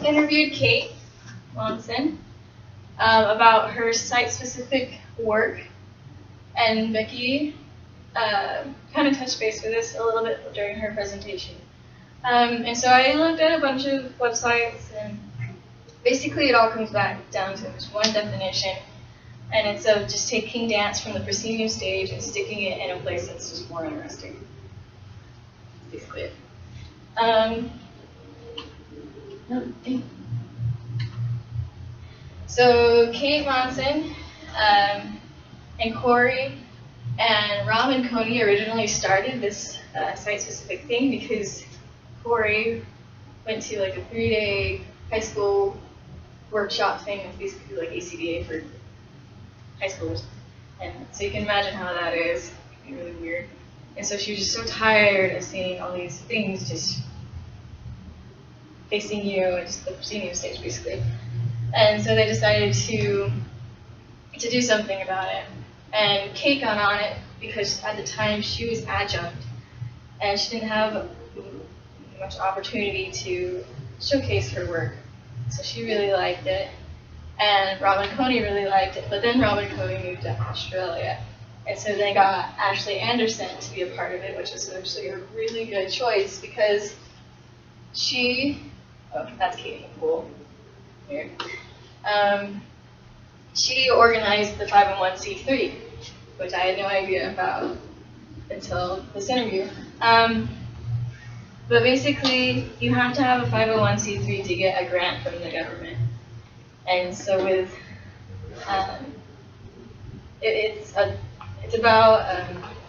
interviewed Kate Monson about her site-specific work, and Becky kind of touched base with this a little bit during her presentation. And so I looked at a bunch of websites, and basically it all comes back down to this one definition, and it's of just taking dance from the proscenium stage and sticking it in a place that's just more interesting. That's basically it. So Kate Monson and Corey and Ram and Coney originally started this site-specific thing because Corey went to like a 3-day high school workshop thing. It's basically like ACDA for high schoolers. And so you can imagine how that is. It can be really weird. And so she was just so tired of seeing all these things just facing you and just the proscenium stage basically. And so they decided to do something about it. And Kate got on it because at the time she was adjunct and she didn't have much opportunity to showcase her work. So she really liked it. And Rob and Coney really liked it. But then Rob and Coney moved to Australia. And so they got Ashley Anderson to be a part of it, which was actually a really good choice because she, oh, that's Kate Poole. Weird. She organized the 501c3, which I had no idea about until this interview. But basically, you have to have a 501c3 to get a grant from the government. And so with, it's about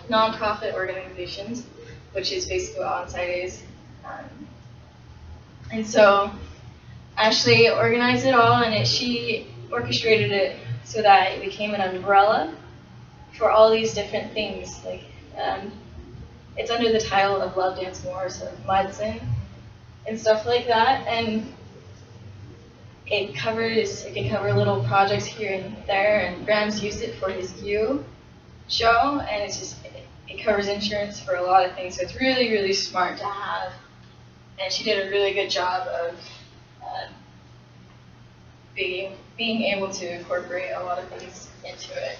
nonprofit organizations, which is basically what Onsite is. And so Ashley organized it all, and she orchestrated it so that it became an umbrella for all these different things. Like it's under the title of Love Dance More, so Mudson and stuff like that. And it can cover little projects here and there. And Graham's used it for his You show, and it covers insurance for a lot of things. So it's really, really smart to have. And she did a really good job of being able to incorporate a lot of things into it.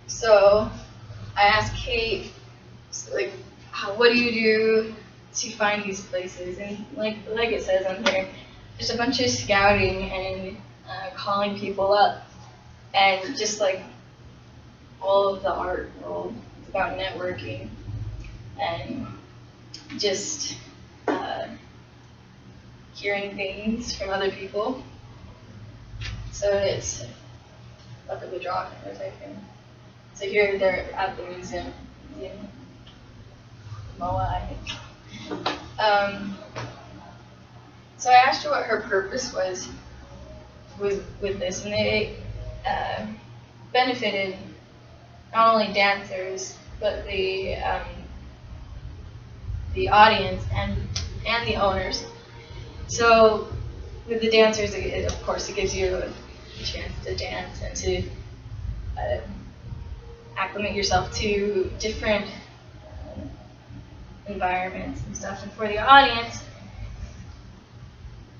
So I asked Kate, like, what do you do to find these places? And like it says on here, just a bunch of scouting and calling people up, and just like all of the art world, it's about networking and just hearing things from other people. So it's luck of the draw kind of type thing. So here they're at the museum. MOA, I think. So I asked her what her purpose was with this, and they benefited not only dancers but the audience and the owners. So with the dancers, of course, it gives you a chance to dance and to acclimate yourself to different environments and stuff. And for the audience,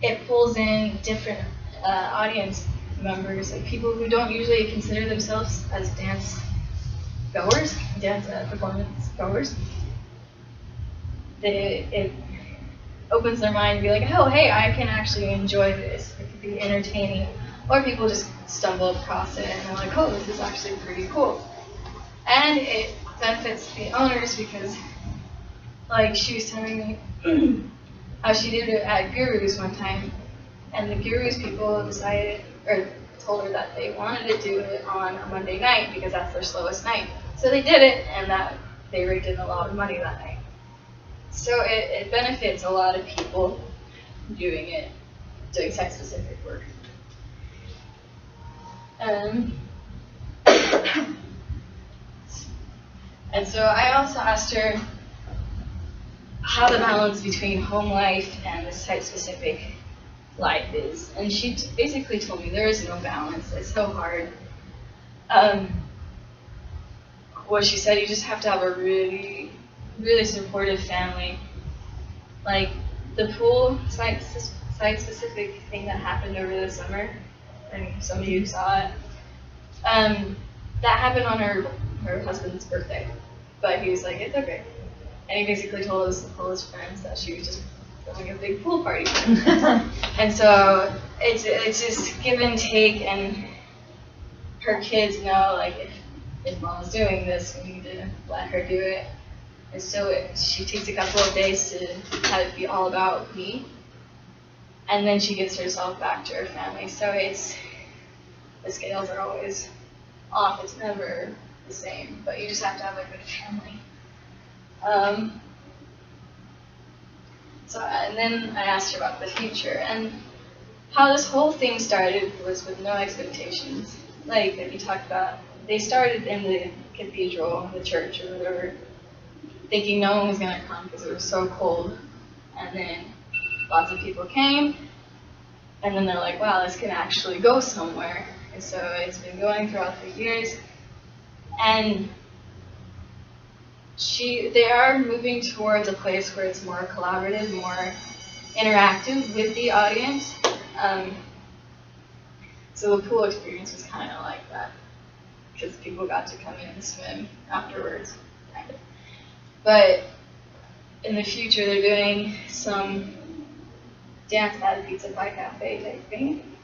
it pulls in different audience members, like people who don't usually consider themselves as dance goers, dance performance goers. It opens their mind to be like, oh, hey, I can actually enjoy this. It could be entertaining. Or people just stumble across it and they're like, oh, this is actually pretty cool. And it benefits the owners because, like, she was telling me how she did it at Guru's one time, and the Guru's people decided, or told her that they wanted to do it on a Monday night because that's their slowest night. So they did it, and that they raked in a lot of money that night. So it benefits a lot of people doing site-specific work. And so I also asked her how the balance between home life and the site-specific life is. And she basically told me there is no balance. It's so hard. Well, she said you just have to have a really really supportive family. Like the pool site-specific thing that happened over the summer, and some of you saw it. That happened on her husband's birthday, but he was like, it's okay. And he basically told all his friends that she was just throwing a big pool party. And so it's just give and take, and her kids know, like, if mom's doing this, we need to let her do it. And so she takes a couple of days to have it be all about me, and then she gives herself back to her family. So the scales are always off. It's never the same, but you just have to have a good family. And then I asked her about the future, and how this whole thing started was with no expectations. Like you talked about, they started in the cathedral, the church, or whatever, thinking no one was going to come because it was so cold. And then lots of people came, and then they're like, wow, this can actually go somewhere. And so it's been going throughout the years. And they are moving towards a place where it's more collaborative, more interactive with the audience. So the pool experience was kind of like that, because people got to come in and swim afterwards. Kind of. But in the future, they're doing some dance at a pizza pie cafe type thing.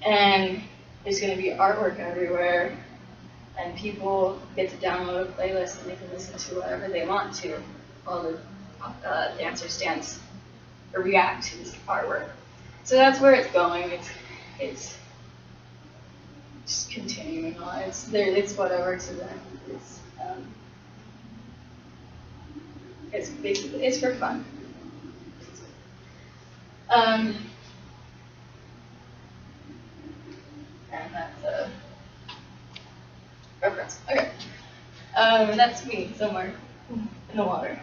And there's going to be artwork everywhere, and people get to download a playlist and they can listen to whatever they want to while the dancers dance or react to this artwork. So that's where it's going. It's just continuing on. It's whatever to them. It's basically, it's for fun. And that's a reference. Okay. That's me somewhere in the water.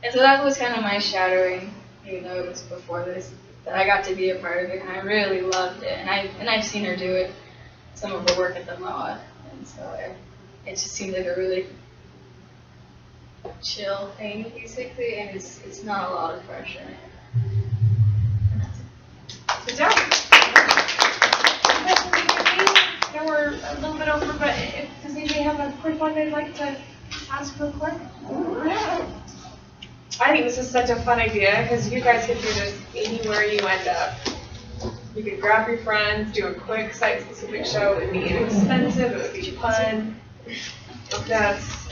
And so that was kind of my shadowing, even though it was before this, that I got to be a part of it, and I really loved it. And I've seen her do it, some of her work at the MOA, and so it just seemed like a really chill thing, basically, and it's not a lot of pressure. And that's it. Good job. Now we're a little bit over, but does anybody have a quick one they'd like to ask real quick? I think this is such a fun idea because you guys could do this anywhere you end up. You could grab your friends, do a quick site-specific show. It would be inexpensive. It would be fun. That's